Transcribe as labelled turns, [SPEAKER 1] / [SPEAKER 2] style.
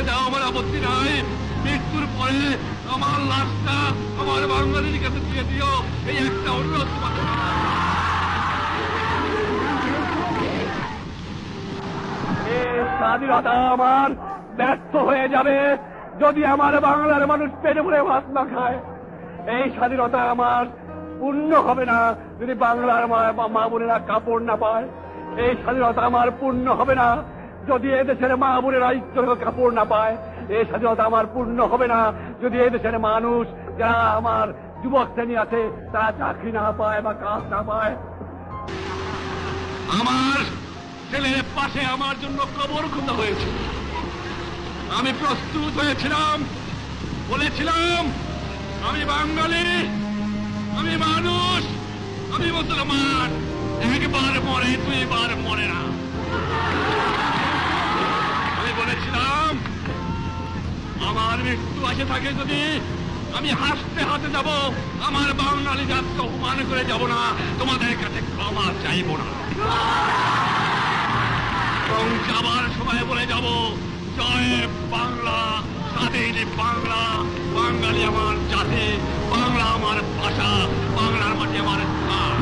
[SPEAKER 1] যাও, আমার আপত্তি নাই। মৃত্যুর পরে আমার লাশটা আমার বাঙালির কাছে দিয়ে দিও, এই একটা অনুরোধ তোমাদের। স্বাধীনতা আমার ব্যর্থ হয়ে যাবে যদি আমার বাংলার মানুষ পেটে পুড়ে ভাত না খায়। এই স্বাধীনতা আমার পূর্ণ হবে না যদি বাংলার মা বোনেরা কাপড় না পায়। এই স্বাধীনতা আমার পূর্ণ হবে না যদি এদেশের মা বোনেরা ইচ্ছুক কাপড় না পায়। এই স্বাধীনতা আমার পূর্ণ হবে না যদি এদেশের মানুষ যারা আমার যুবক শ্রেণী আছে তারা চাকরি না পায় বা কাজ না পায়। আমার ছেলের পাশে আমার জন্য কবর খোঁজা হয়েছে। আমি প্রস্তুত হয়েছিলাম, বলেছিলাম আমি বাঙালি, আমি মানুষ, আমি মুসলমান। একবার মরে দুইবার মরে না। আমি বলেছিলাম আমার মৃত্যু আসে থাকে যদি আমি হাসতে হাতে যাব, আমার বাঙালি জাতকে অপমান করে যাব না, তোমাদের কাছে ক্ষমা চাইব না। এবং যাবার সময় বলে যাব জয় বাংলা, স্বাধীন বাংলা, বাঙালি আমার জাতি, বাংলা আমার ভাষা, বাংলার মাটি আমার স্থান।